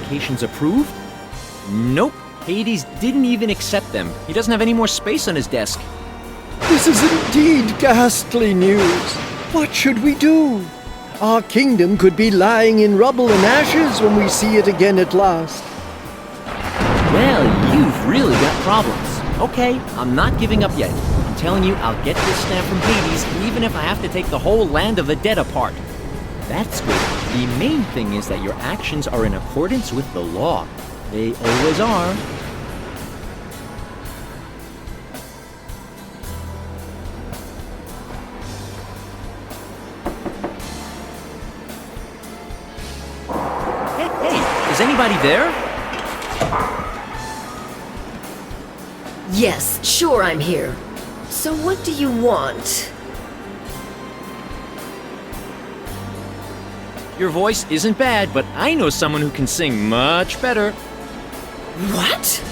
applications approved? Nope. Hades didn't even accept them. He doesn't have any more space on his desk. This is indeed ghastly news. What should we do? Our kingdom could be lying in rubble and ashes when we see it again at last. Well, you've really got problems. Okay, I'm not giving up yet. I'm telling you, I'll get this stamp from Hades, even if I have to take the whole land of the dead apart. That's good. The main thing is that your actions are in accordance with the law. They always are. Hey, is anybody there? Yes, sure I'm here. So what do you want? Your voice isn't bad, but I know someone who can sing much better. What?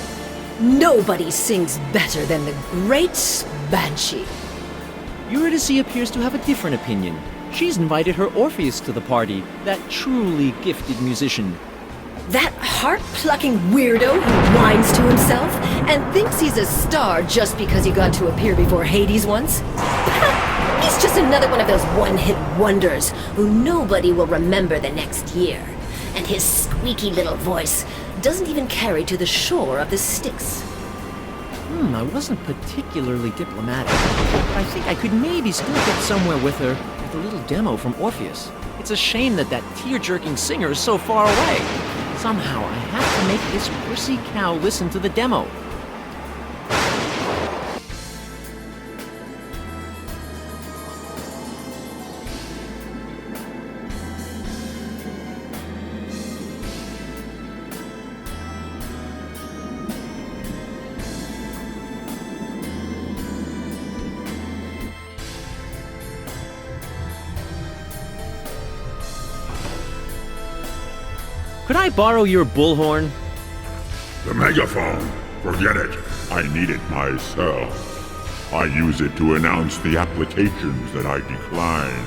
Nobody sings better than the great Banshee. Eurydice appears to have a different opinion. She's invited her Orpheus to the party, that truly gifted musician. That heart-plucking weirdo who whines to himself and thinks he's a star just because he got to appear before Hades once? He's just another one of those one-hit wonders who nobody will remember the next year. And his squeaky little voice doesn't even carry to the shore of the Styx. I wasn't particularly diplomatic. I think I could maybe still get somewhere with her with a little demo from Orpheus. It's a shame that tear-jerking singer is so far away. Somehow I have to make this prissy cow listen to the demo. Could I borrow your bullhorn? The megaphone. Forget it. I need it myself. I use it to announce the applications that I decline.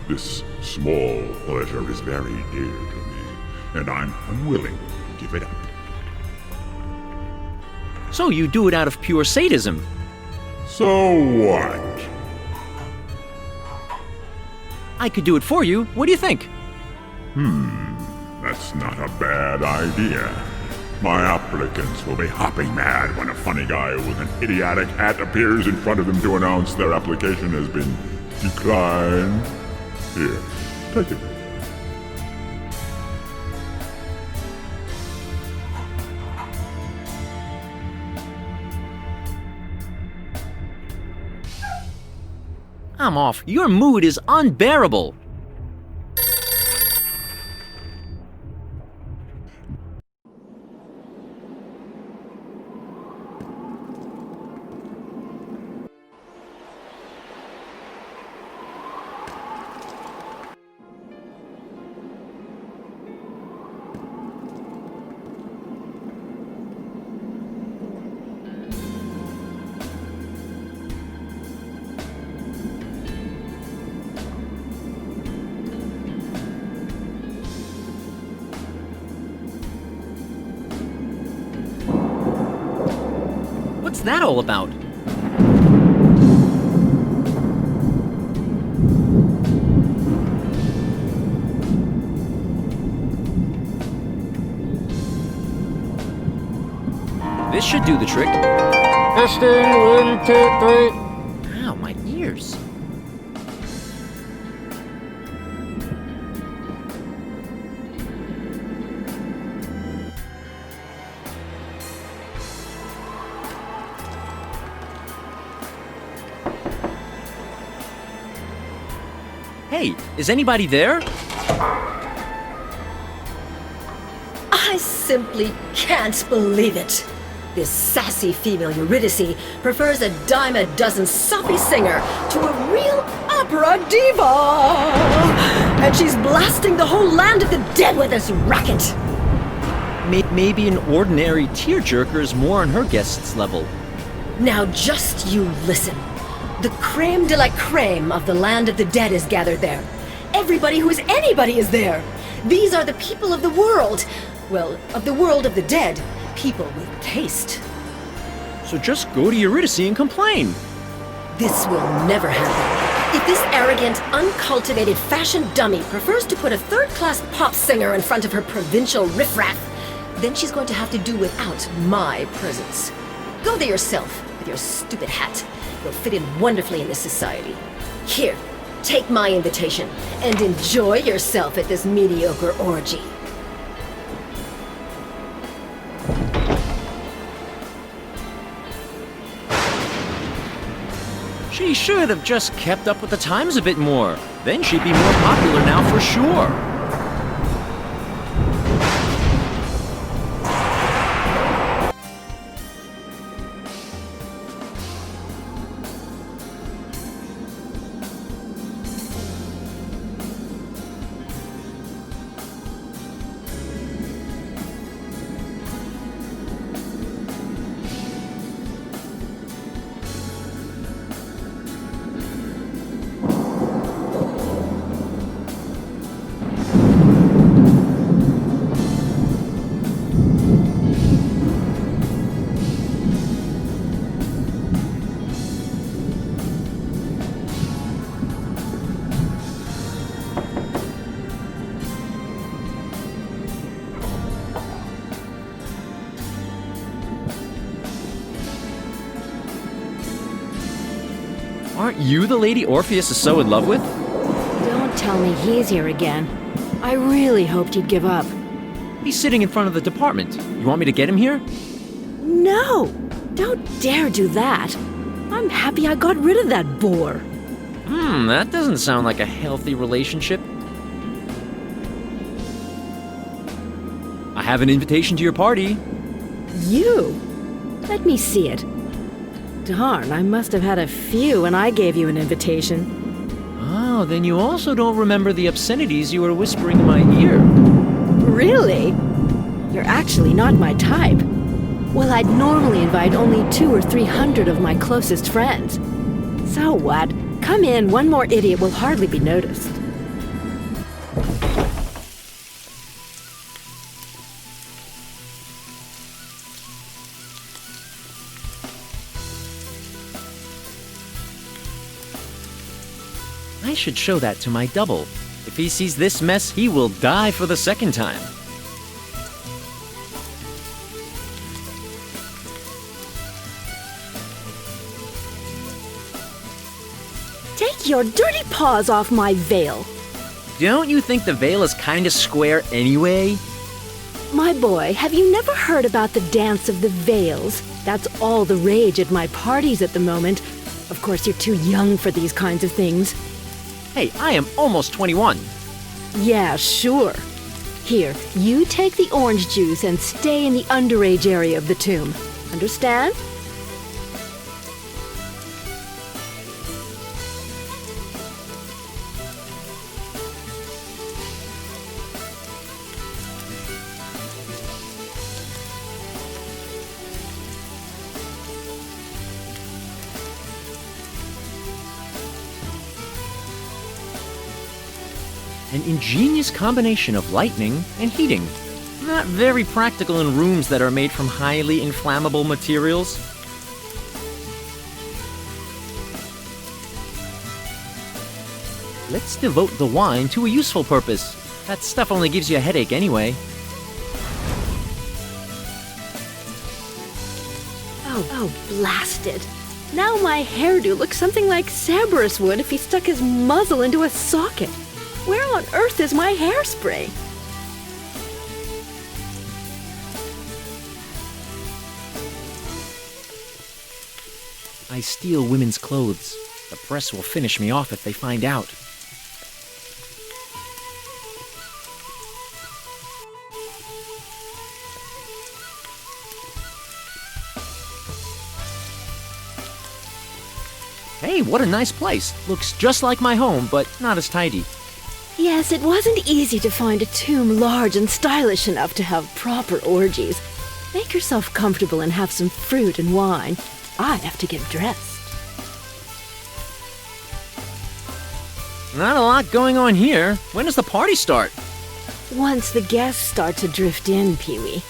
This small pleasure is very dear to me, and I'm unwilling to give it up. So you do it out of pure sadism? So what? I could do it for you. What do you think? That's not a bad idea. My applicants will be hopping mad when a funny guy with an idiotic hat appears in front of them to announce their application has been declined. Here, take it. I'm off. Your mood is unbearable. What's that all about? This should do the trick. Testing, 1, 2, 3. Ow, my ears. Hey, is anybody there? I simply can't believe it. This sassy female Eurydice prefers a dime a dozen soppy singer to a real opera diva! And she's blasting the whole land of the dead with this racket! Maybe an ordinary tearjerker is more on her guest's level. Now just you listen. The creme de la creme of the land of the dead is gathered there. Everybody who is anybody is there. These are the people of the world. Well, of the world of the dead, people with taste. So just go to Eurydice and complain. This will never happen. If this arrogant, uncultivated fashion dummy prefers to put a third-class pop singer in front of her provincial riffraff, then she's going to have to do without my presence. Go there yourself, with your stupid hat. You'll fit in wonderfully in this society. Here, take my invitation, and enjoy yourself at this mediocre orgy. She should have just kept up with the times a bit more. Then she'd be more popular now for sure. Aren't you the lady Orpheus is so in love with? Don't tell me he's here again. I really hoped he'd give up. He's sitting in front of the department. You want me to get him here? No! Don't dare do that. I'm happy I got rid of that bore. That doesn't sound like a healthy relationship. I have an invitation to your party. You? Let me see it. Darn, I must have had a few when I gave you an invitation. Oh, then you also don't remember the obscenities you were whispering in my ear. Really? You're actually not my type. Well, I'd normally invite only 200 or 300 of my closest friends. So what? Come in, one more idiot will hardly be noticed. I should show that to my double. If he sees this mess, he will die for the second time. Take your dirty paws off my veil. Don't you think the veil is kinda square anyway? My boy, have you never heard about the dance of the veils? That's all the rage at my parties at the moment. Of course, you're too young for these kinds of things. Hey, I am almost 21. Yeah, sure. Here, you take the orange juice and stay in the underage area of the tomb. Understand? An ingenious combination of lightning and heating. Not very practical in rooms that are made from highly inflammable materials. Let's devote the wine to a useful purpose. That stuff only gives you a headache anyway. Oh, blast it. Now my hairdo looks something like Cerberus would if he stuck his muzzle into a socket. Where on earth is my hairspray? I steal women's clothes. The press will finish me off if they find out. Hey, what a nice place. Looks just like my home, but not as tidy. Yes, it wasn't easy to find a tomb large and stylish enough to have proper orgies. Make yourself comfortable and have some fruit and wine. I have to get dressed. Not a lot going on here. When does the party start? once the guests start to drift in, Pee-wee.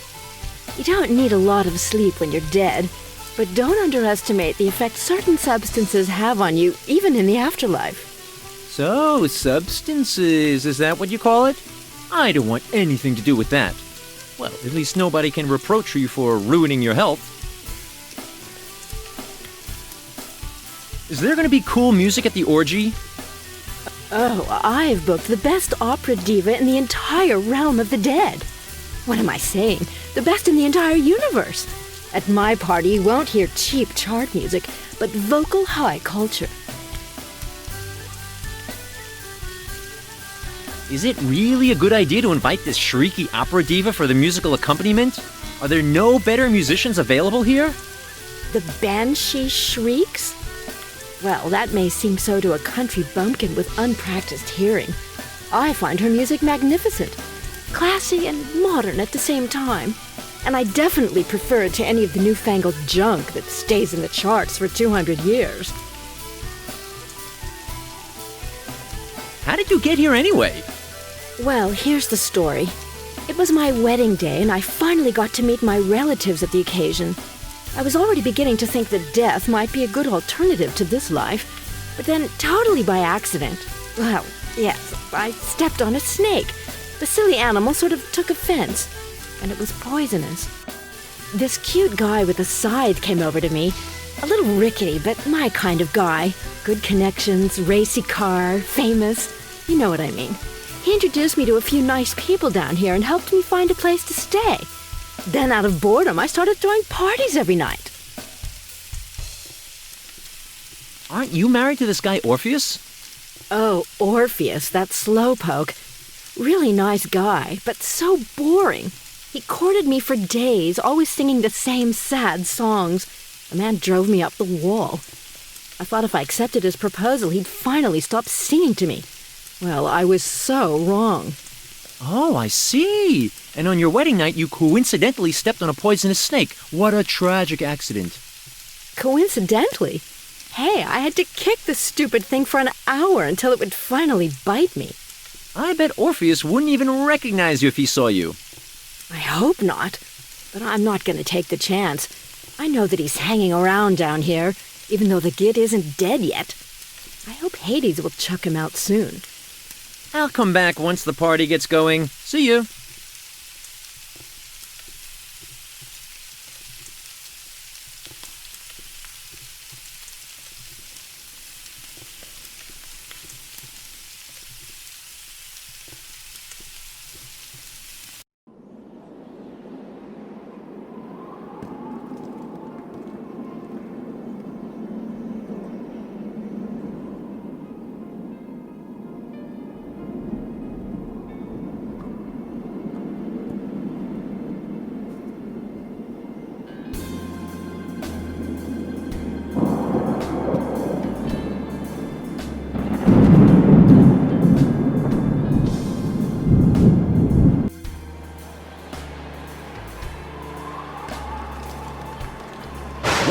You don't need a lot of sleep when you're dead, but don't underestimate the effect certain substances have on you, even in the afterlife. So, substances, is that what you call it? I don't want anything to do with that. Well, at least nobody can reproach you for ruining your health. Is there gonna be cool music at the orgy? Oh, I've booked the best opera diva in the entire realm of the dead. What am I saying? The best in the entire universe. At my party, you won't hear cheap chart music, but vocal high culture. Is it really a good idea to invite this shrieky opera diva for the musical accompaniment? Are there no better musicians available here? The banshee shrieks? Well, that may seem so to a country bumpkin with unpracticed hearing. I find her music magnificent, classy and modern at the same time. And I definitely prefer it to any of the newfangled junk that stays in the charts for 200 years. How did you get here anyway? Well, here's the story. It was my wedding day, and I finally got to meet my relatives at the occasion. I was already beginning to think that death might be a good alternative to this life, but then, totally by accident, well, yes, I stepped on a snake. The silly animal sort of took offense, and it was poisonous. This cute guy with a scythe came over to me, a little rickety, but my kind of guy. Good connections, racy car, famous, you know what I mean. He introduced me to a few nice people down here and helped me find a place to stay. Then out of boredom, I started throwing parties every night. Aren't you married to this guy Orpheus? Oh, Orpheus, that slowpoke. Really nice guy, but so boring. He courted me for days, always singing the same sad songs. The man drove me up the wall. I thought if I accepted his proposal, he'd finally stop singing to me. Well, I was so wrong. Oh, I see. And on your wedding night, you coincidentally stepped on a poisonous snake. What a tragic accident. Coincidentally? Hey, I had to kick the stupid thing for an hour until it would finally bite me. I bet Orpheus wouldn't even recognize you if he saw you. I hope not. But I'm not going to take the chance. I know that he's hanging around down here, even though the git isn't dead yet. I hope Hades will chuck him out soon. I'll come back once the party gets going. See you.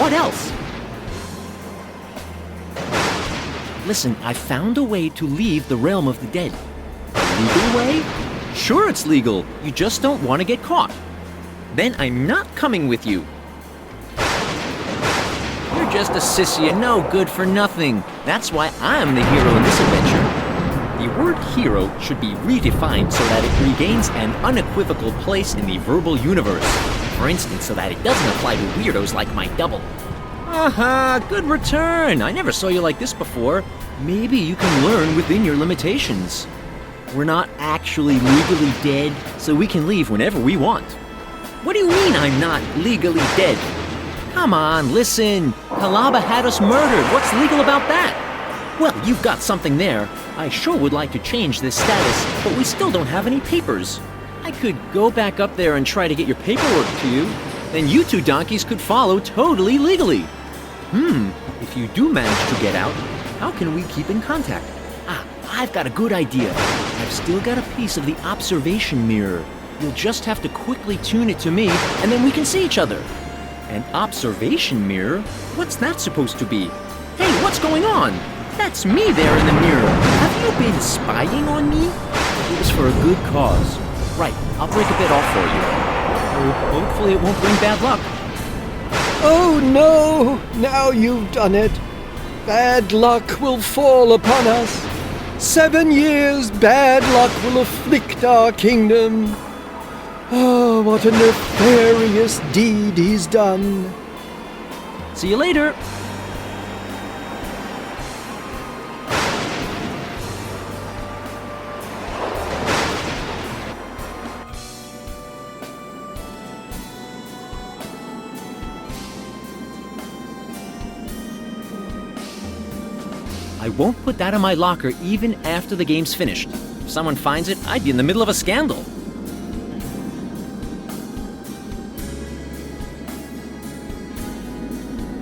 What else? Listen, I found a way to leave the realm of the dead. A legal way? Sure it's legal. You just don't want to get caught. Then I'm not coming with you. You're just a sissy and no good for nothing. That's why I'm the hero in this adventure. The word hero should be redefined so that it regains an unequivocal place in the verbal universe. For instance, so that it doesn't apply to weirdos like my double. Aha, good return. I never saw you like this before. Maybe you can learn within your limitations. We're not actually legally dead, so we can leave whenever we want. What do you mean I'm not legally dead? Come on, listen. Kalaba had us murdered. What's legal about that? Well, you've got something there. I sure would like to change this status, but we still don't have any papers. I could go back up there and try to get your paperwork to you. Then you two donkeys could follow totally legally. If you do manage to get out, how can we keep in contact? I've got a good idea. I've still got a piece of the observation mirror. You'll just have to quickly tune it to me, and then we can see each other. An observation mirror? What's that supposed to be? Hey, what's going on? That's me there in the mirror. Have you been spying on me? It was for a good cause. Right, I'll break a bit off for you. Hopefully it won't bring bad luck. Oh no! Now you've done it. Bad luck will fall upon us. 7 years bad luck will afflict our kingdom. Oh, what a nefarious deed he's done. See you later. I won't put that in my locker even after the game's finished. If someone finds it, I'd be in the middle of a scandal.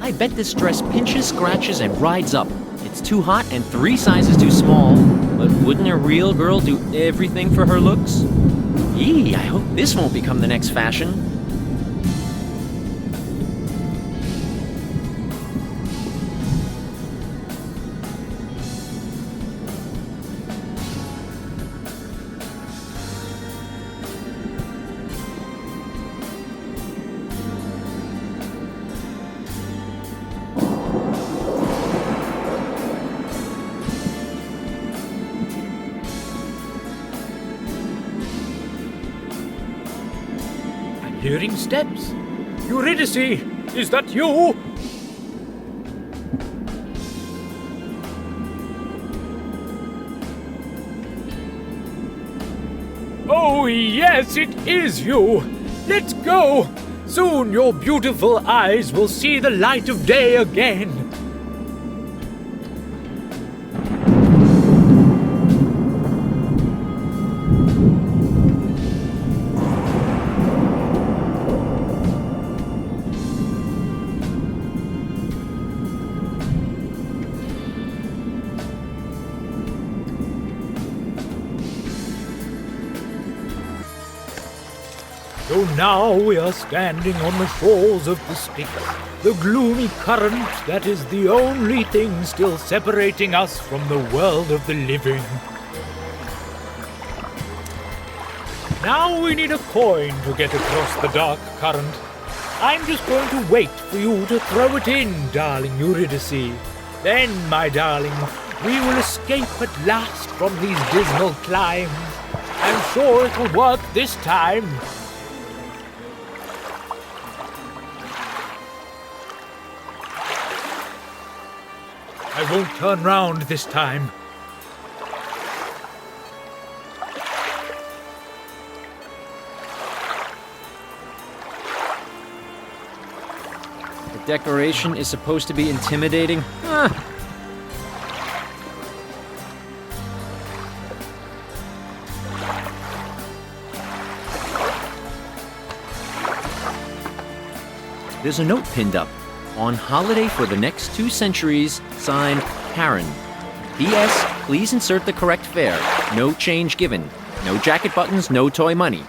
I bet this dress pinches, scratches, and rides up. It's too hot and 3 sizes too small. But wouldn't a real girl do everything for her looks? Eee, I hope this won't become the next fashion. Hearing steps. Eurydice, is that you? Oh, yes, it is you. Let's go. Soon your beautiful eyes will see the light of day again. So now we are standing on the shores of the Styx, the gloomy current that is the only thing still separating us from the world of the living. Now we need a coin to get across the dark current. I'm just going to wait for you to throw it in, darling Eurydice. Then, my darling, we will escape at last from these dismal climes. I'm sure it'll work this time. I won't turn round this time. The decoration is supposed to be intimidating. There's a note pinned up. On holiday for the next 2 centuries, signed Karen. P.S. Please insert the correct fare. No change given. No jacket buttons, no toy money.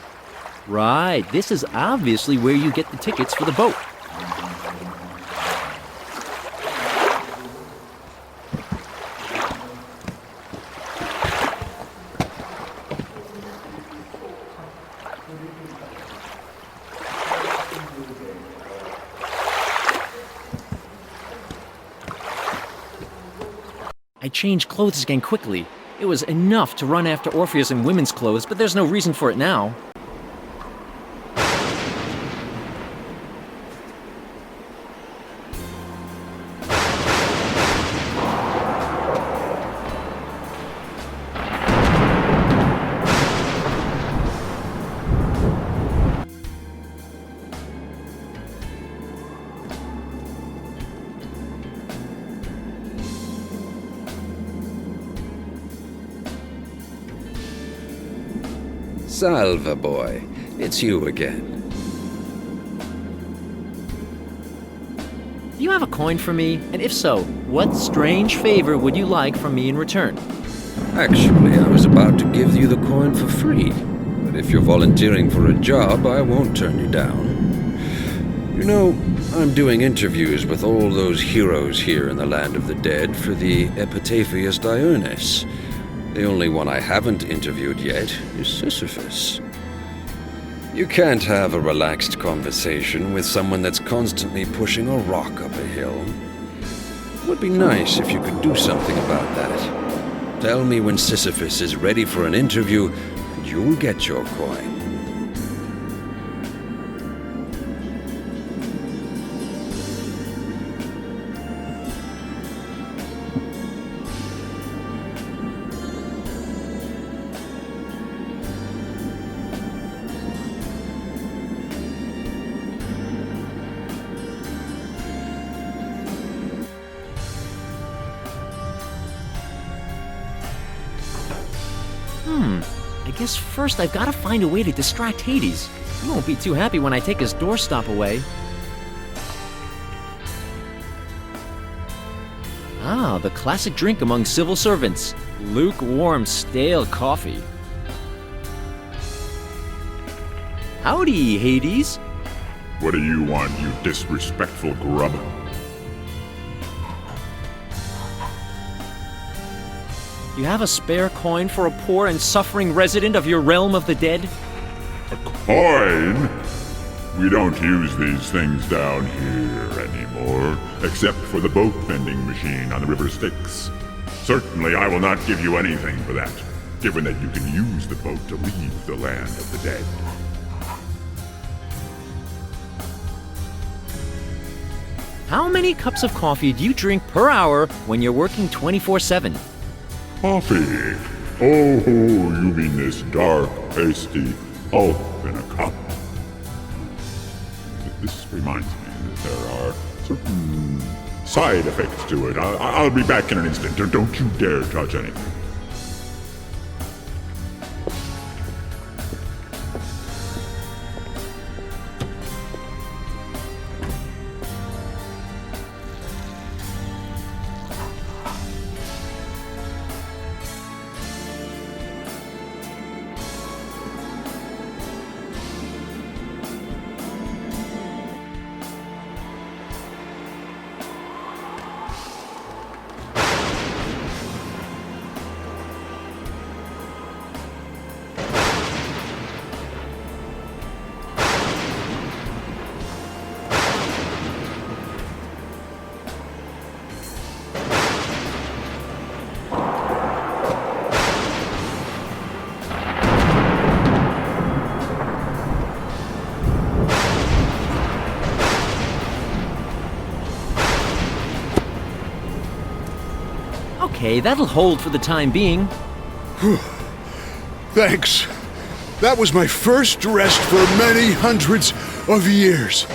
Right, this is obviously where you get the tickets for the boat. I changed clothes again quickly. It was enough to run after Orpheus in women's clothes, but there's no reason for it now. Salve, boy. It's you again. Do you have a coin for me? And if so, what strange favor would you like from me in return? Actually, I was about to give you the coin for free. But if you're volunteering for a job, I won't turn you down. You know, I'm doing interviews with all those heroes here in the land of the dead for the Epitaphius Dionis. The only one I haven't interviewed yet is Sisyphus. You can't have a relaxed conversation with someone that's constantly pushing a rock up a hill. It would be nice if you could do something about that. Tell me when Sisyphus is ready for an interview, and you'll get your coin. I guess first I've got to find a way to distract Hades. He won't be too happy when I take his doorstop away. Ah, the classic drink among civil servants. Lukewarm, stale coffee. Howdy, Hades. What do you want, you disrespectful grub? You have a spare coin for a poor and suffering resident of your realm of the dead? A coin? We don't use these things down here anymore, except for the boat vending machine on the River Styx. Certainly I will not give you anything for that, given that you can use the boat to leave the land of the dead. How many cups of coffee do you drink per hour when you're working 24/7? Coffee? Oh, you mean this dark, pasty pulp in a cup? This reminds me that there are certain side effects to it. I'll be back in an instant. Don't you dare touch anything. Okay, that'll hold for the time being. Thanks. That was my first rest for many hundreds of years.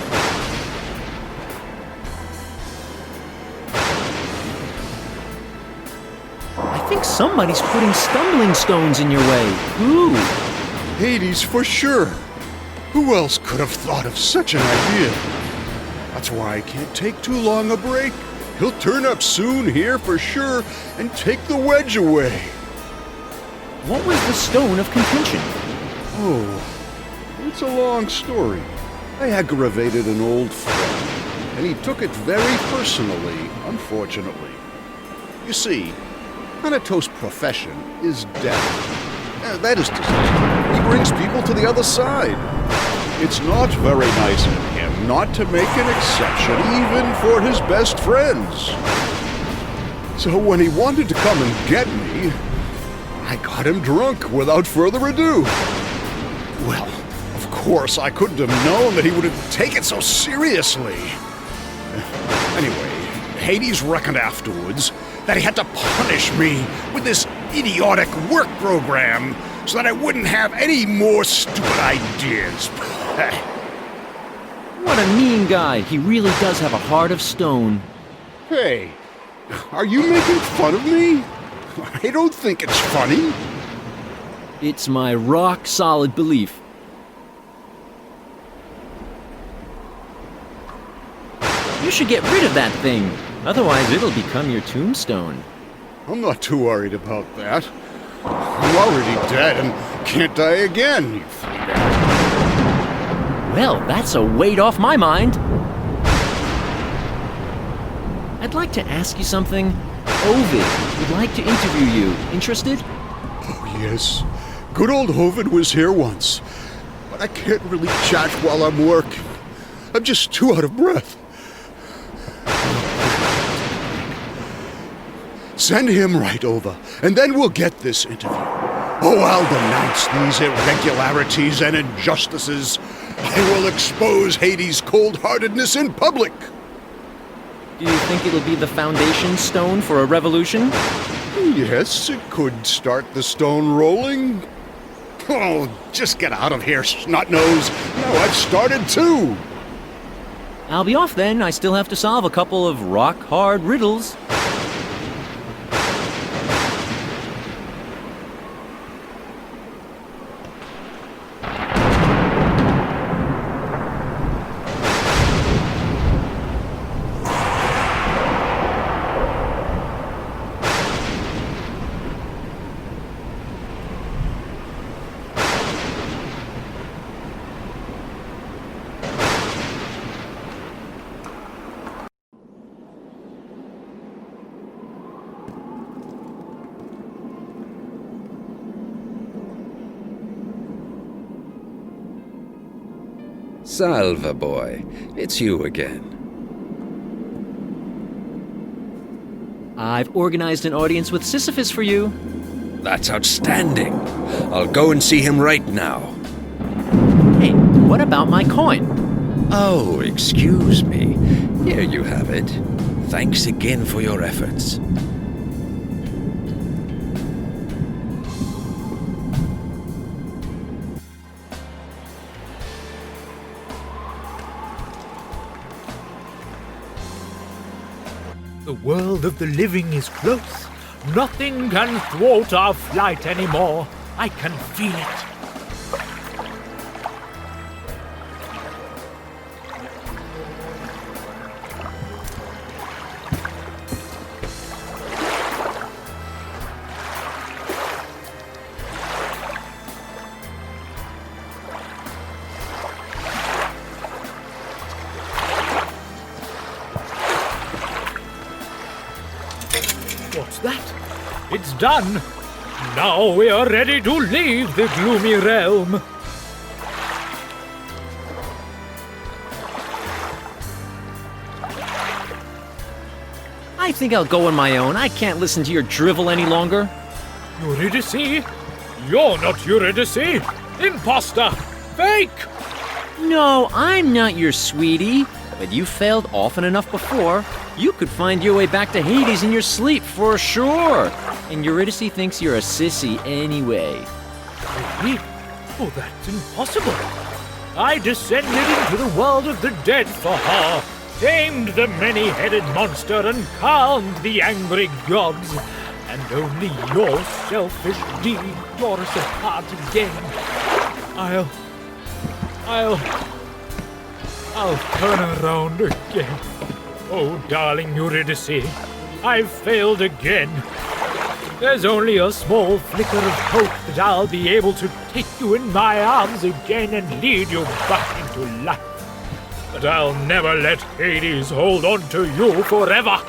I think somebody's putting stumbling stones in your way. Who? Hades for sure. Who else could have thought of such an idea? That's why I can't take too long a break. He'll turn up soon here for sure and take the wedge away. What was the stone of contention? Oh, it's a long story. I aggravated an old friend, and he took it very personally, unfortunately. You see, Thanatos' profession is death. That is to say, he brings people to the other side. It's not very nice of him not to make an exception even for his best friends. So when he wanted to come and get me, I got him drunk without further ado. Well, of course, I couldn't have known that he would have taken it so seriously. Anyway, Hades reckoned afterwards that he had to punish me with this idiotic work program so that I wouldn't have any more stupid ideas. What a mean guy. He really does have a heart of stone. Hey, are you making fun of me? I don't think it's funny. It's my rock-solid belief. You should get rid of that thing. Otherwise, it'll become your tombstone. I'm not too worried about that. I'm already dead and can't die again, you freebag. Well, that's a weight off my mind. I'd like to ask you something. Ovid would like to interview you. Interested? Oh, yes. Good old Ovid was here once. but I can't really chat while I'm working. I'm just too out of breath. Send him right over, and then we'll get this interview. Oh, I'll denounce these irregularities and injustices. I will expose Hades' cold-heartedness in public. Do you think it'll be the foundation stone for a revolution? Yes, it could start the stone rolling. Oh, just get out of here, snot-nose. Now I've started too. I'll be off then. I still have to solve a couple of rock-hard riddles. Salve, boy. It's you again. I've organized an audience with Sisyphus for you. That's outstanding. I'll go and see him right now. Hey, what about my coin? Oh, excuse me. Here you have it. Thanks again for your efforts. The world of the living is close. Nothing can thwart our flight anymore. I can feel it. What's that? It's done! Now we are ready to leave the gloomy realm! I think I'll go on my own. I can't listen to your drivel any longer. Eurydice? You're not Eurydice! Imposter! Fake! No, I'm not your sweetie. But you failed often enough before. You could find your way back to Hades in your sleep, for sure. And Eurydice thinks you're a sissy anyway. Really? Oh, that's impossible. I descended into the world of the dead for her, tamed the many-headed monster and calmed the angry gods. And only your selfish deed tore us apart again. I'll turn around again. Oh, darling Eurydice, I've failed again. There's only a small flicker of hope that I'll be able to take you in my arms again and lead you back into life. But I'll never let Hades hold on to you forever.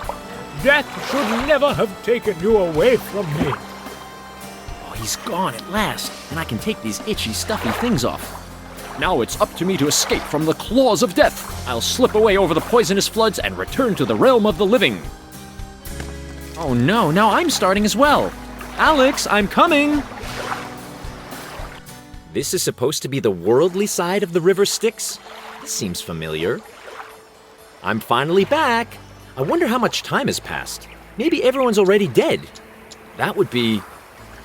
Death should never have taken you away from me. Oh, he's gone at last, and I can take these itchy, stuffy things off. Now it's up to me to escape from the claws of death. I'll slip away over the poisonous floods and return to the realm of the living. Oh no, now I'm starting as well. Alex, I'm coming! This is supposed to be the worldly side of the river Styx? This seems familiar. I'm finally back. I wonder how much time has passed. Maybe everyone's already dead. That would be,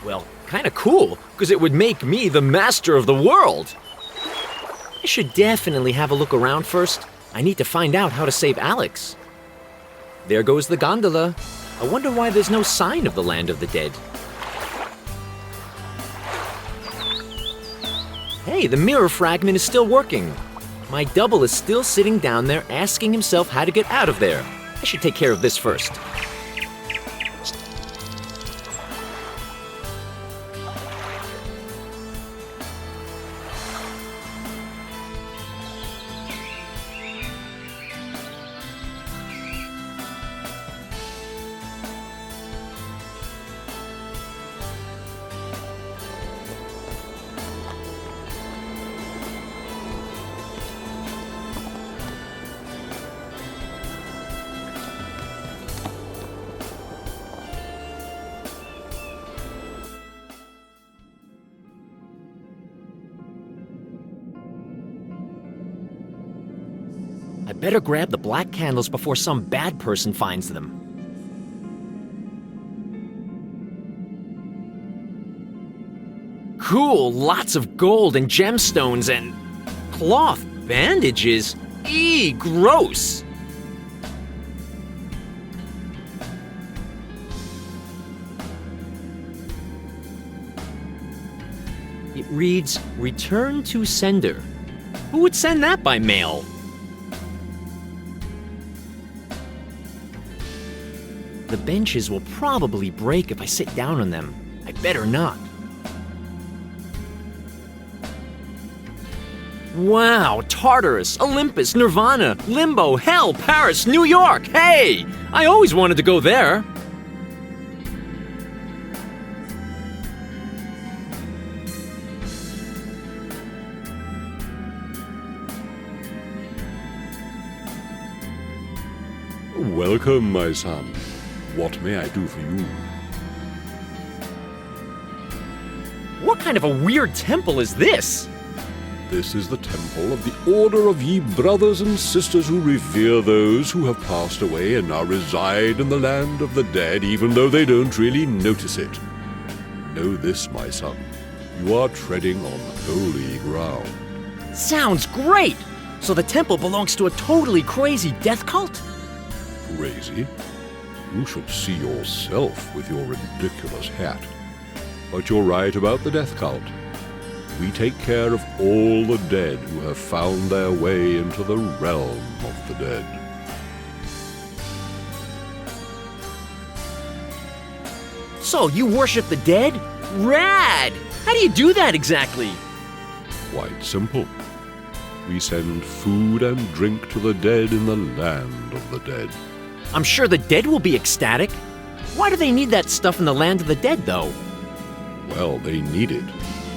well, kind of cool, because it would make me the master of the world. I should definitely have a look around first. I need to find out how to save Alex. There goes the gondola. I wonder why there's no sign of the land of the dead. Hey, the mirror fragment is still working. My double is still sitting down there asking himself how to get out of there. I should take care of this first. Better grab the black candles before some bad person finds them. Cool, lots of gold and gemstones and cloth bandages. Eee, gross! It reads, "Return to sender." Who would send that by mail? The benches will probably break if I sit down on them. I better not. Wow, Tartarus, Olympus, Nirvana, Limbo, Hell, Paris, New York! Hey! I always wanted to go there. Welcome, my son. What may I do for you? What kind of a weird temple is this? This is the temple of the Order of Ye Brothers and Sisters who revere those who have passed away and now reside in the land of the dead, even though they don't really notice it. Know this, my son. You are treading on holy ground. Sounds great! So the temple belongs to a totally crazy death cult? Crazy? You should see yourself with your ridiculous hat. But you're right about the death cult. We take care of all the dead who have found their way into the realm of the dead. So you worship the dead? Rad! How do you do that exactly? Quite simple. We send food and drink to the dead in the land of the dead. I'm sure the dead will be ecstatic. Why do they need that stuff in the land of the dead, though? Well, they need it,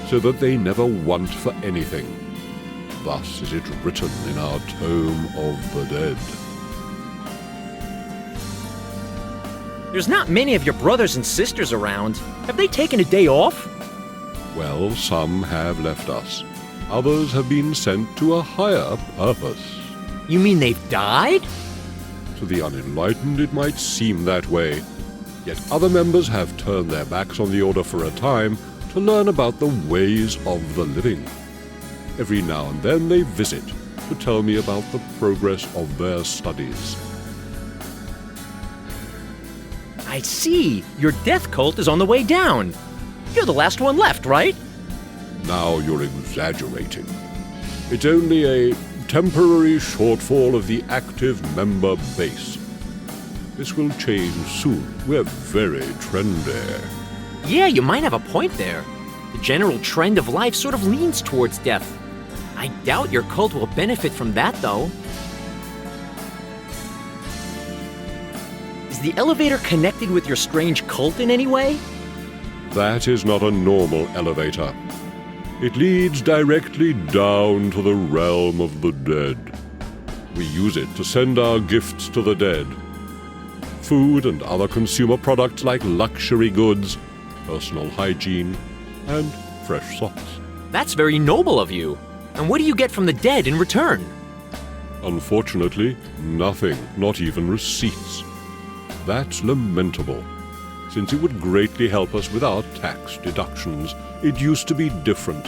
so that they never want for anything. Thus is it written in our tome of the dead. There's not many of your brothers and sisters around. Have they taken a day off? Well, some have left us. Others have been sent to a higher purpose. You mean they've died? To the unenlightened, it might seem that way. Yet other members have turned their backs on the Order for a time to learn about the ways of the living. Every now and then they visit to tell me about the progress of their studies. I see. Your death cult is on the way down. You're the last one left, right? Now you're exaggerating. It's only a temporary shortfall of the active member base. This will change soon. We're very trendy. Yeah, you might have a point there. The general trend of life sort of leans towards death. I doubt your cult will benefit from that, though. Is the elevator connected with your strange cult in any way? That is not a normal elevator. It leads directly down to the realm of the dead. We use it to send our gifts to the dead. Food and other consumer products like luxury goods, personal hygiene, and fresh socks. That's very noble of you. And what do you get from the dead in return? Unfortunately, nothing, not even receipts. That's lamentable, since it would greatly help us with our tax deductions. It used to be different.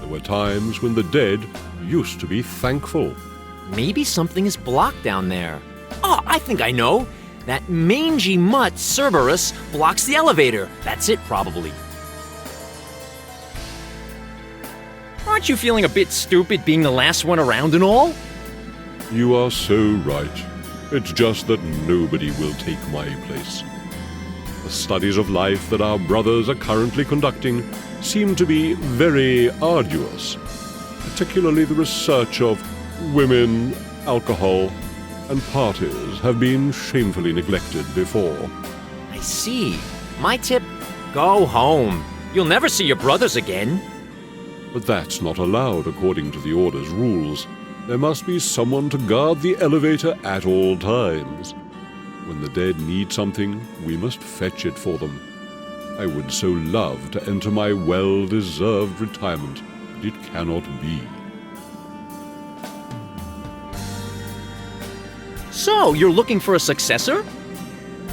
There were times when the dead used to be thankful. Maybe something is blocked down there. Oh, I think I know. That mangy mutt, Cerberus, blocks the elevator. That's it, probably. Aren't you feeling a bit stupid being the last one around and all? You are so right. It's just that nobody will take my place. The studies of life that our brothers are currently conducting seem to be very arduous, particularly the research of women, alcohol, and parties have been shamefully neglected before. I see. My tip, go home. You'll never see your brothers again. But that's not allowed according to the Order's rules. There must be someone to guard the elevator at all times. When the dead need something, we must fetch it for them. I would so love to enter my well-deserved retirement, but it cannot be. So, you're looking for a successor?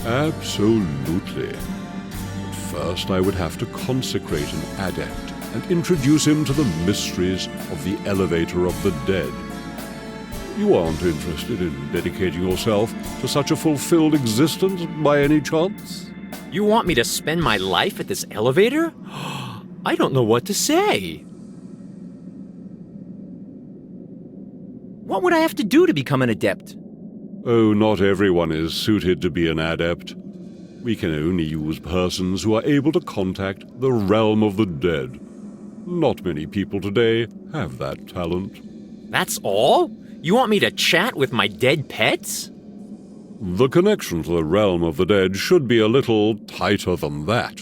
Absolutely. But first, I would have to consecrate an adept and introduce him to the mysteries of the elevator of the dead. You aren't interested in dedicating yourself to such a fulfilled existence by any chance? You want me to spend my life at this elevator? I don't know what to say. What would I have to do to become an adept? Oh, not everyone is suited to be an adept. We can only use persons who are able to contact the realm of the dead. Not many people today have that talent. That's all? You want me to chat with my dead pets? The connection to the realm of the dead should be a little tighter than that.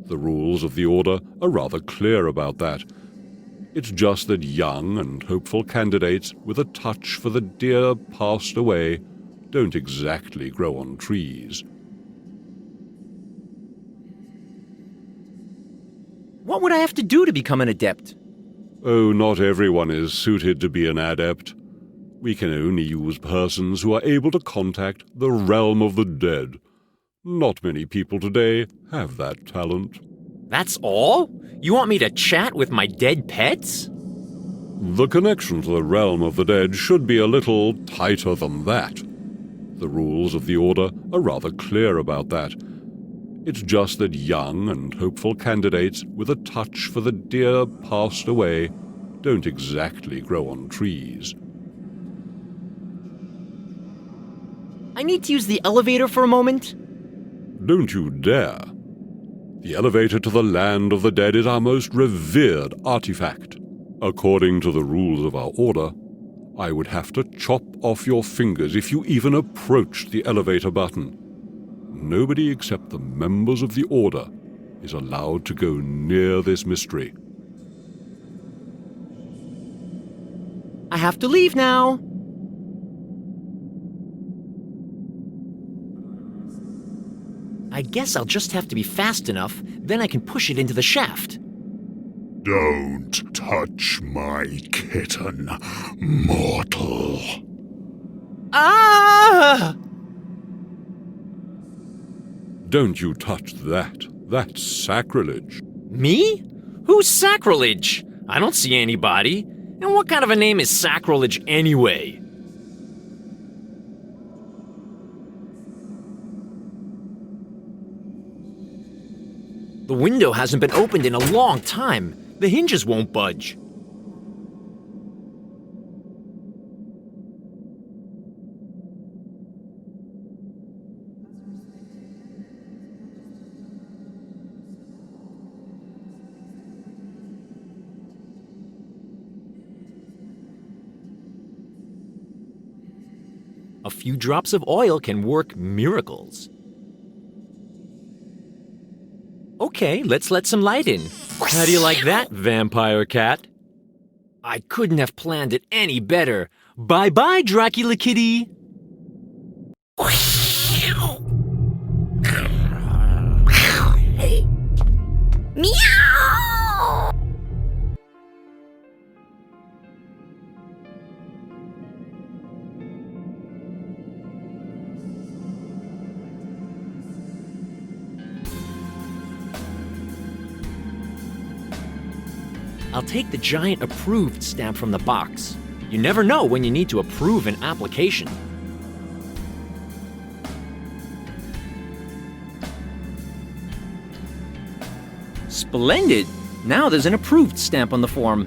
The rules of the Order are rather clear about that. It's just that young and hopeful candidates with a touch for the dear passed away don't exactly grow on trees. What would I have to do to become an adept? Oh, not everyone is suited to be an adept. We can only use persons who are able to contact the realm of the dead. Not many people today have that talent. That's all? You want me to chat with my dead pets? The connection to the realm of the dead should be a little tighter than that. The rules of the Order are rather clear about that. It's just that young and hopeful candidates with a touch for the dear passed away don't exactly grow on trees. I need to use the elevator for a moment. Don't you dare. The elevator to the land of the dead is our most revered artifact. According to the rules of our Order, I would have to chop off your fingers if you even approached the elevator button. Nobody except the members of the Order is allowed to go near this mystery. I have to leave now. I guess I'll just have to be fast enough, then I can push it into the shaft. Don't touch my kitten, mortal. Ah! Don't you touch that. That's sacrilege. Me? Who's sacrilege? I don't see anybody. And what kind of a name is sacrilege anyway? The window hasn't been opened in a long time. The hinges won't budge. A few drops of oil can work miracles. Okay, let's let some light in. How do you like that, vampire cat? I couldn't have planned it any better. Bye-bye, Dracula kitty. Meow! I'll take the giant approved stamp from the box. You never know when you need to approve an application. Splendid! Now there's an approved stamp on the form.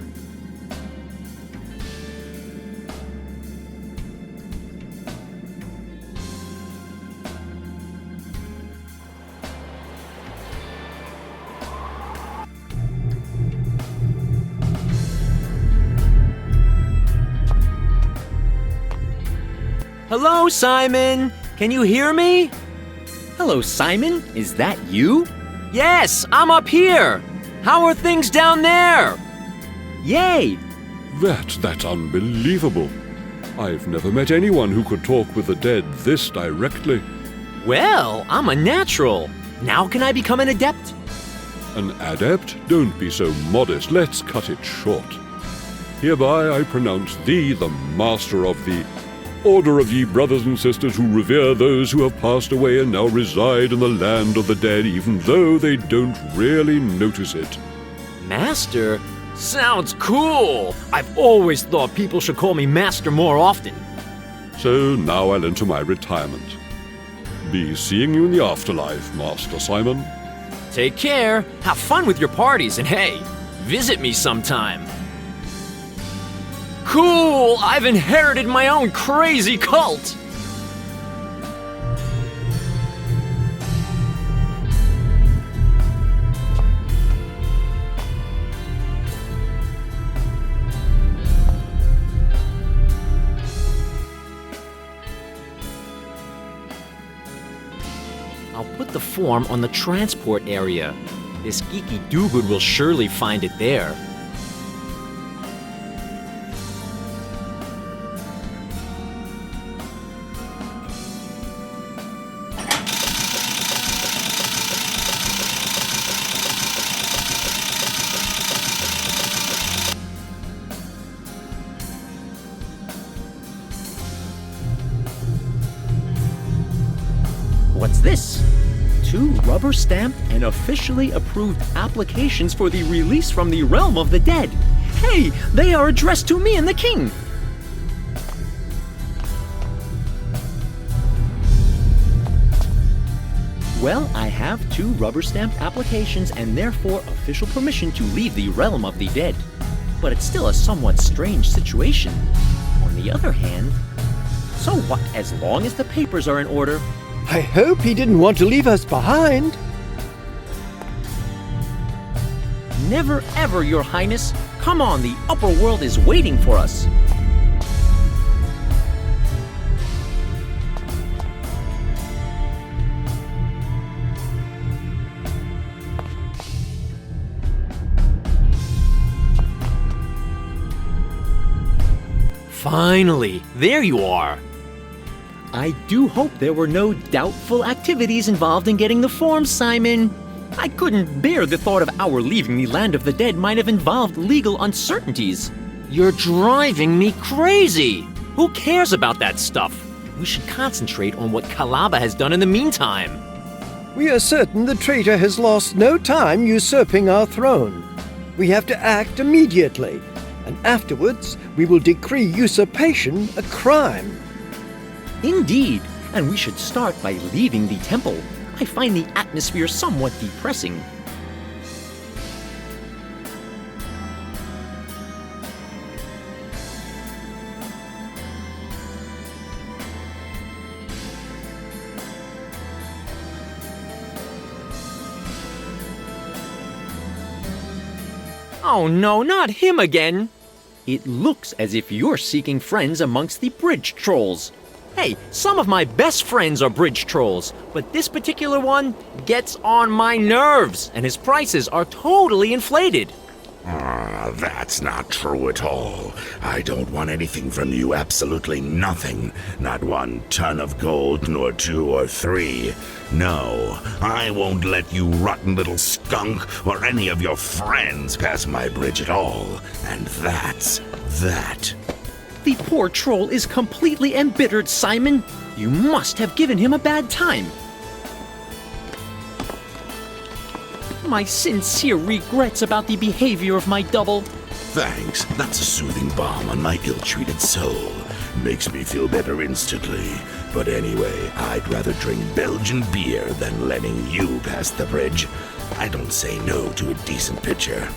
Hello, Simon! Can you hear me? Hello, Simon. Is that you? Yes, I'm up here! How are things down there? Yay! That's unbelievable. I've never met anyone who could talk with the dead this directly. Well, I'm a natural. Now can I become an adept? An adept? Don't be so modest. Let's cut it short. Hereby I pronounce thee the master of the order of ye brothers and sisters who revere those who have passed away and now reside in the land of the dead, even though they don't really notice it. Master? Sounds cool! I've always thought people should call me Master more often. So now I'll enter my retirement. Be seeing you in the afterlife, Master Symon. Take care, have fun with your parties, and hey, visit me sometime. Cool! I've inherited my own crazy cult! I'll put the form on the transport area. This geeky do-good will surely find it there. What's this? 2 rubber-stamped and officially approved applications for the release from the realm of the dead. Hey, they are addressed to me and the king. Well, I have 2 rubber-stamped applications and therefore official permission to leave the realm of the dead. But it's still a somewhat strange situation. On the other hand, so what as long as the papers are in order? I hope he didn't want to leave us behind. Never ever, Your Highness. Come on, the upper world is waiting for us. Finally, there you are. I do hope there were no doubtful activities involved in getting the form, Simon. I couldn't bear the thought of our leaving the land of the dead might have involved legal uncertainties. You're driving me crazy! Who cares about that stuff? We should concentrate on what Kalaba has done in the meantime. We are certain the traitor has lost no time usurping our throne. We have to act immediately, and afterwards we will decree usurpation a crime. Indeed, and we should start by leaving the temple. I find the atmosphere somewhat depressing. Oh no, not him again! It looks as if you're seeking friends amongst the bridge trolls. Hey, some of my best friends are bridge trolls, but this particular one gets on my nerves, and his prices are totally inflated. That's not true at all. I don't want anything from you, absolutely nothing. Not 1 ton of gold, nor 2 or 3. No, I won't let you rotten little skunk or any of your friends pass my bridge at all. And that's that. The poor troll is completely embittered, Simon. You must have given him a bad time. My sincere regrets about the behavior of my double. Thanks, that's a soothing balm on my ill-treated soul. Makes me feel better instantly. But anyway, I'd rather drink Belgian beer than letting you pass the bridge. I don't say no to a decent pitcher.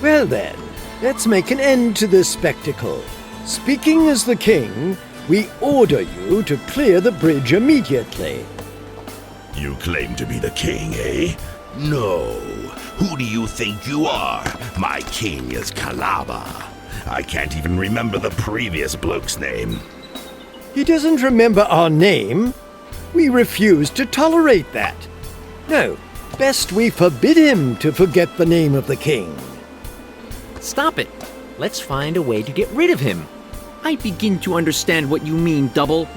Well then, let's make an end to this spectacle. Speaking as the king, we order you to clear the bridge immediately. You claim to be the king, eh? No. Who do you think you are? My king is Kalaba. I can't even remember the previous bloke's name. He doesn't remember our name. We refuse to tolerate that. No, best we forbid him to forget the name of the king. Stop it. Let's find a way to get rid of him. I begin to understand what you mean, Double.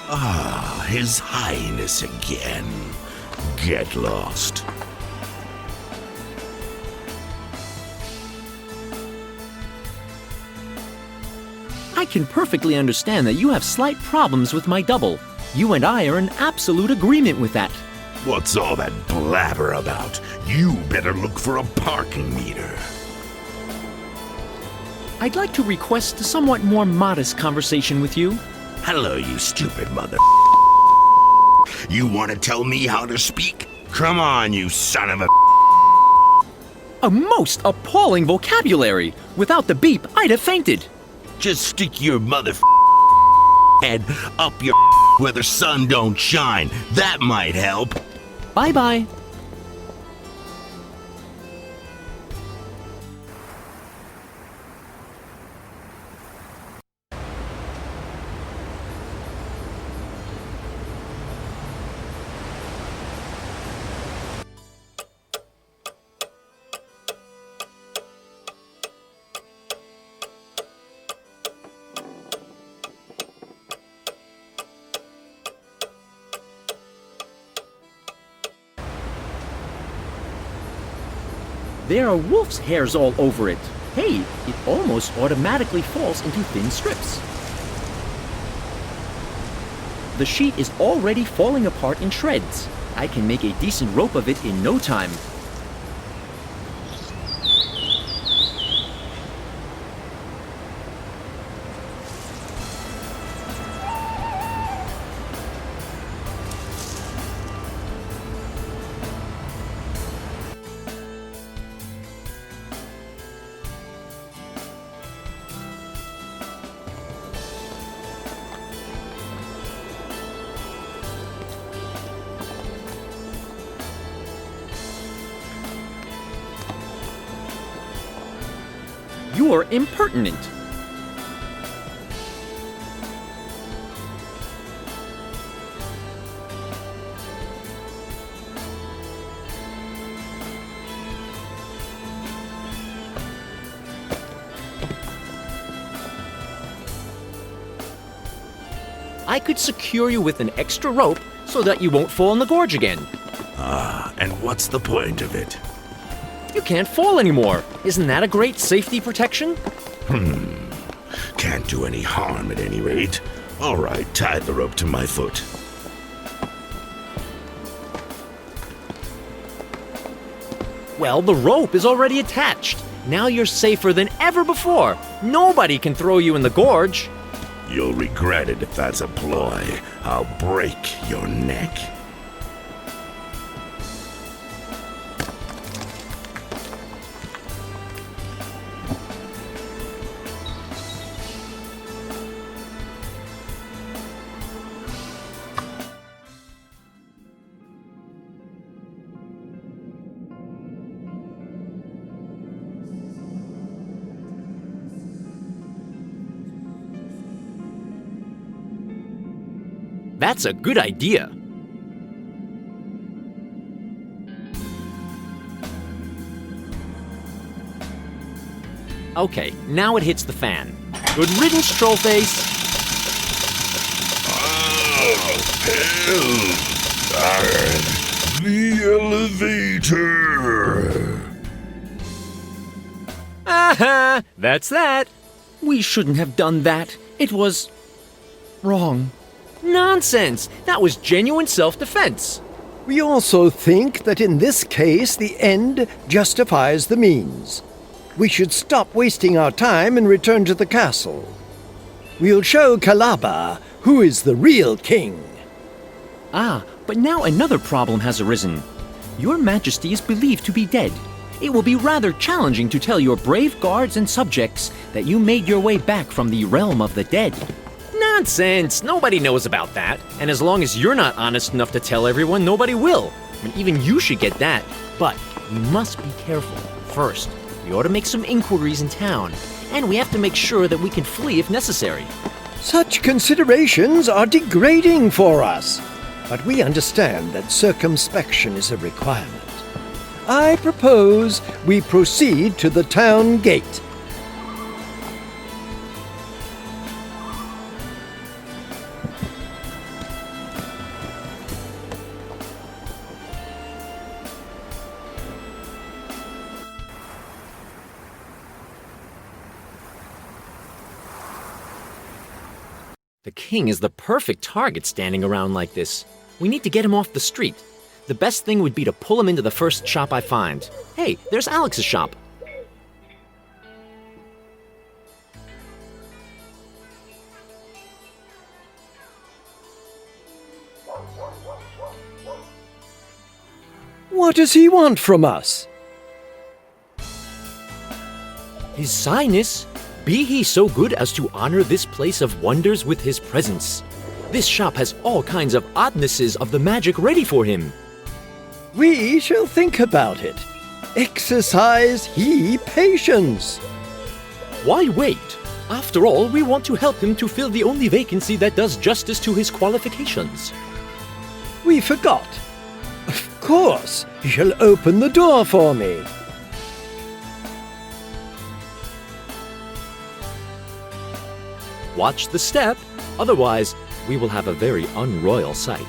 Ah, His Highness again. Get lost. I can perfectly understand that you have slight problems with my double. You and I are in absolute agreement with that. What's all that blabber about? You better look for a parking meter. I'd like to request a somewhat more modest conversation with you. Hello, you stupid mother. You want to tell me how to speak? Come on, you son of a. A most appalling vocabulary! Without the beep, I'd have fainted. Just stick your mother head up your where the sun don't shine. That might help. Bye-bye. There are wolf's hairs all over it. Hey, it almost automatically falls into thin strips. The sheet is already falling apart in shreds. I can make a decent rope of it in no time. You're impertinent. I could secure you with an extra rope so that you won't fall in the gorge again. Ah, and what's the point of it? You can't fall anymore. Isn't that a great safety protection? Can't do any harm at any rate. All right, tie the rope to my foot. Well, the rope is already attached. Now you're safer than ever before. Nobody can throw you in the gorge. You'll regret it if that's a ploy. I'll break your neck. That's a good idea. Okay, now it hits the fan. Good riddance, Trollface. The elevator. Aha! That's that. We shouldn't have done that. It was wrong. Nonsense! That was genuine self-defense. We also think that in this case the end justifies the means. We should stop wasting our time and return to the castle. We'll show Kalaba who is the real king. Ah, but now another problem has arisen. Your Majesty is believed to be dead. It will be rather challenging to tell your brave guards and subjects that you made your way back from the realm of the dead. Nonsense! Nobody knows about that. And as long as you're not honest enough to tell everyone, nobody will. And even you should get that. But we must be careful. First, we ought to make some inquiries in town. And we have to make sure that we can flee if necessary. Such considerations are degrading for us. But we understand that circumspection is a requirement. I propose we proceed to the town gate. The king is the perfect target standing around like this. We need to get him off the street. The best thing would be to pull him into the first shop I find. Hey, there's Alex's shop. What does he want from us? His Highness, be he so good as to honor this place of wonders with his presence. This shop has all kinds of oddnesses of the magic ready for him. We shall think about it. Exercise ye patience. Why wait? After all, we want to help him to fill the only vacancy that does justice to his qualifications. We forgot. Of course, you shall open the door for me. Watch the step, otherwise we will have a very unroyal sight.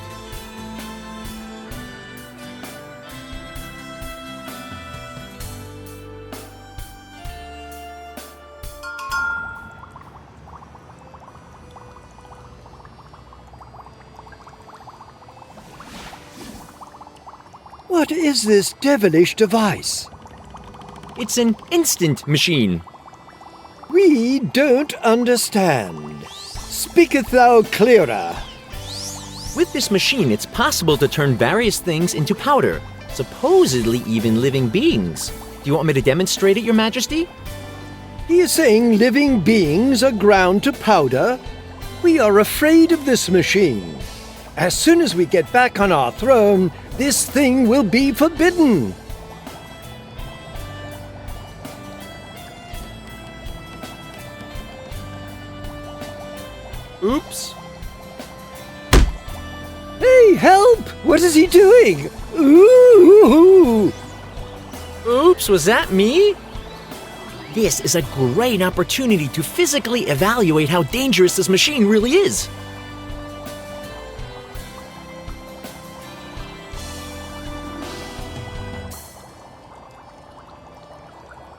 What is this devilish device? It's an instant machine. We don't understand. Speaketh thou clearer? With this machine, it's possible to turn various things into powder, supposedly even living beings. Do you want me to demonstrate it, Your Majesty? He is saying living beings are ground to powder? We are afraid of this machine. As soon as we get back on our throne, this thing will be forbidden. Oops. Hey, help! What is he doing? Ooh! Oops, was that me? This is a great opportunity to physically evaluate how dangerous this machine really is.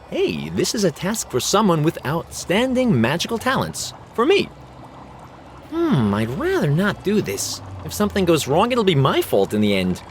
Hey, this is a task for someone with outstanding magical talents. For me. I'd rather not do this. If something goes wrong, it'll be my fault in the end.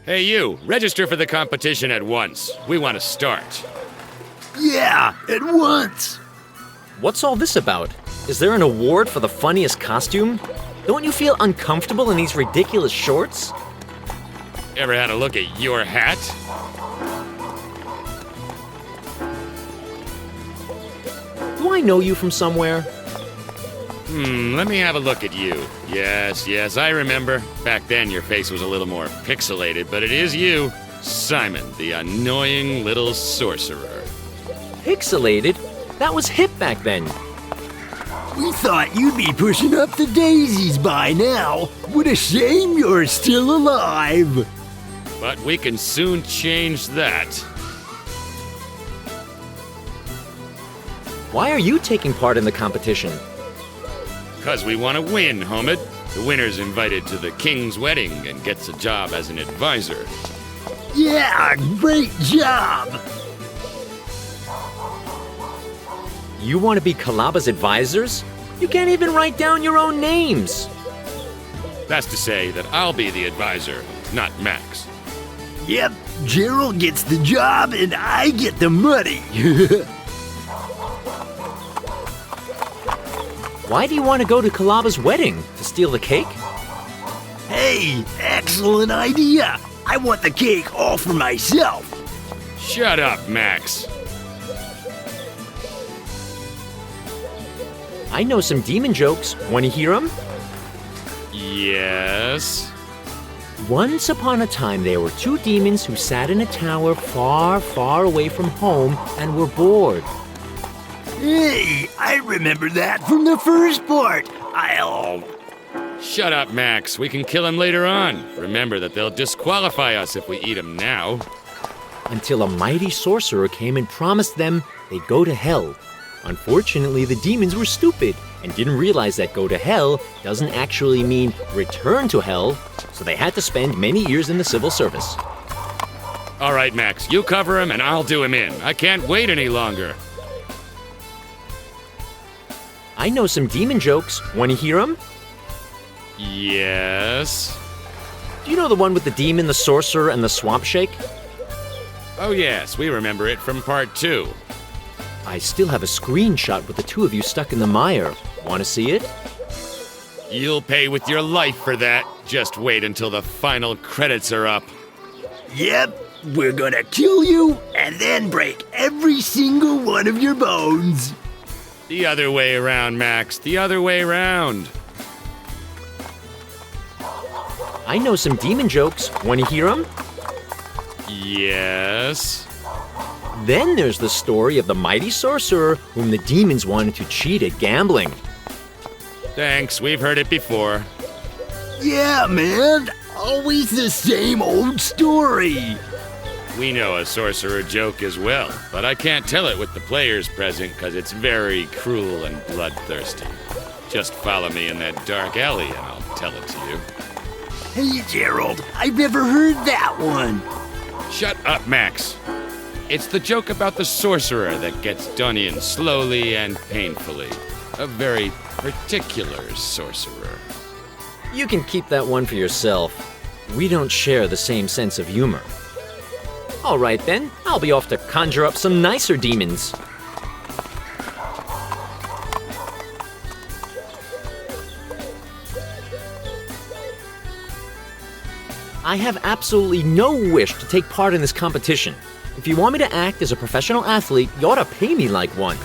Hey you, register for the competition at once. We want to start. Yeah, at once. What's all this about? Is there an award for the funniest costume? Don't you feel uncomfortable in these ridiculous shorts? Ever had a look at your hat? Do I know you from somewhere? Let me have a look at you. Yes, I remember. Back then your face was a little more pixelated, but it is you. Simon, the annoying little sorcerer. Pixelated? That was hip back then. We thought you'd be pushing up the daisies by now. What a shame you're still alive. But we can soon change that. Why are you taking part in the competition? Because we want to win, Homid. The winner's invited to the king's wedding and gets a job as an advisor. Yeah, great job. You want to be Kalaba's advisors? You can't even write down your own names. That's to say that I'll be the advisor, not Max. Yep, Gerald gets the job and I get the money. Why do you want to go to Kalaba's wedding? To steal the cake? Hey, excellent idea. I want the cake all for myself. Shut up, Max. I know some demon jokes. Want to hear them? Yes. Once upon a time, there were two demons who sat in a tower far, far away from home and were bored. Hey, I remember that from the first part. Shut up, Max. We can kill him later on. Remember that they'll disqualify us if we eat him now. Until a mighty sorcerer came and promised them they'd go to hell. Unfortunately, the demons were stupid and didn't realize that go to hell doesn't actually mean return to hell, so they had to spend many years in the civil service. All right, Max, you cover him and I'll do him in. I can't wait any longer. I know some demon jokes. Want to hear them? Yes? Do you know the one with the demon, the sorcerer, and the swamp shake? Oh yes, we remember it from part 2. I still have a screenshot with the two of you stuck in the mire. Want to see it? You'll pay with your life for that. Just wait until the final credits are up. Yep, we're gonna kill you and then break every single one of your bones. The other way around, Max. The other way around. I know some demon jokes. Want to hear them? Yes? Then there's the story of the mighty sorcerer whom the demons wanted to cheat at gambling. Thanks, we've heard it before. Yeah, man. Always the same old story. We know a sorcerer joke as well, but I can't tell it with the players present because it's very cruel and bloodthirsty. Just follow me in that dark alley and I'll tell it to you. Hey, Gerald, I've never heard that one. Shut up, Max. It's the joke about the sorcerer that gets done in slowly and painfully. A very particular sorcerer. You can keep that one for yourself. We don't share the same sense of humor. All right then, I'll be off to conjure up some nicer demons. I have absolutely no wish to take part in this competition. If you want me to act as a professional athlete, you ought to pay me like one.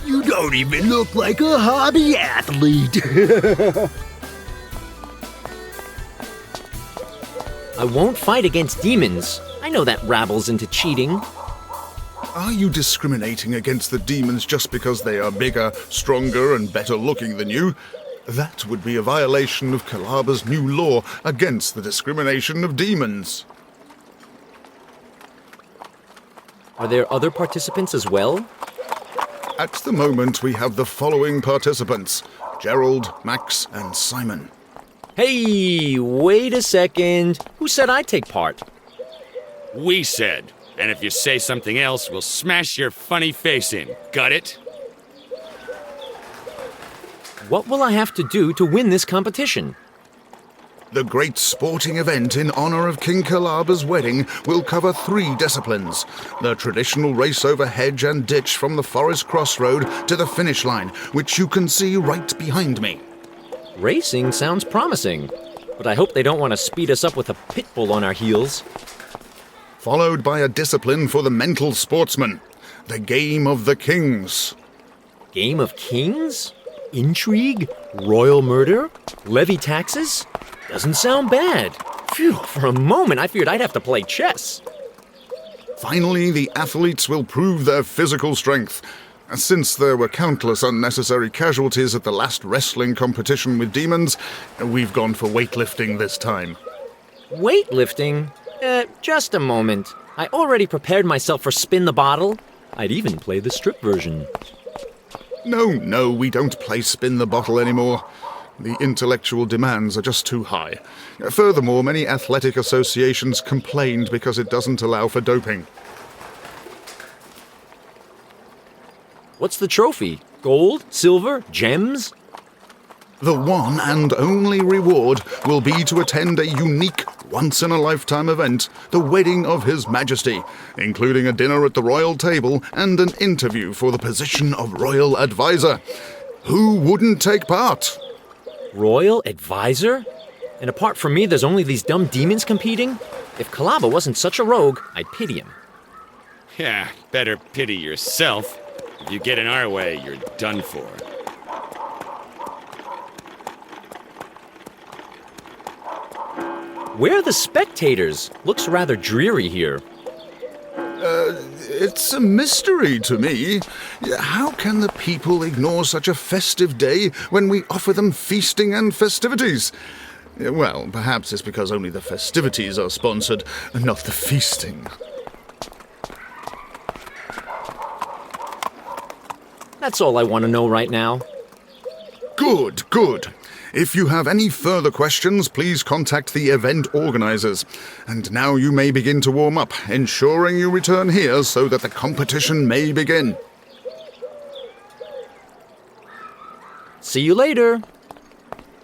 You don't even look like a hobby athlete. I won't fight against demons. I know that rabbles into cheating. Are you discriminating against the demons just because they are bigger, stronger, and better looking than you? That would be a violation of Calaba's new law against the discrimination of demons. Are there other participants as well? At the moment, we have the following participants: Gerald, Max, and Simon. Hey, wait a second. Who said I'd take part? We said. And if you say something else, we'll smash your funny face in. Got it? What will I have to do to win this competition? The great sporting event in honor of King Calaba's wedding will cover 3 disciplines. The traditional race over hedge and ditch from the forest crossroad to the finish line, which you can see right behind me. Racing sounds promising, but I hope they don't want to speed us up with a pit bull on our heels. Followed by a discipline for the mental sportsman, the Game of the Kings. Game of Kings? Intrigue? Royal murder? Levy taxes? Doesn't sound bad. Phew, for a moment I feared I'd have to play chess. Finally, the athletes will prove their physical strength. Since there were countless unnecessary casualties at the last wrestling competition with demons, we've gone for weightlifting this time. Weightlifting? Just a moment. I already prepared myself for Spin the Bottle. I'd even play the strip version. No, we don't play Spin the Bottle anymore. The intellectual demands are just too high. Furthermore, many athletic associations complained because it doesn't allow for doping. What's the trophy? Gold? Silver? Gems? The one and only reward will be to attend a unique, once-in-a-lifetime event, the wedding of His Majesty, including a dinner at the royal table and an interview for the position of royal advisor. Who wouldn't take part? Royal advisor? And apart from me, there's only these dumb demons competing? If Calaba wasn't such a rogue, I'd pity him. Yeah, better pity yourself. If you get in our way, you're done for. Where are the spectators? Looks rather dreary here. It's a mystery to me. How can the people ignore such a festive day when we offer them feasting and festivities? Well, perhaps it's because only the festivities are sponsored, and not the feasting. That's all I want to know right now. Good, good. If you have any further questions, please contact the event organizers. And now you may begin to warm up, ensuring you return here so that the competition may begin. See you later.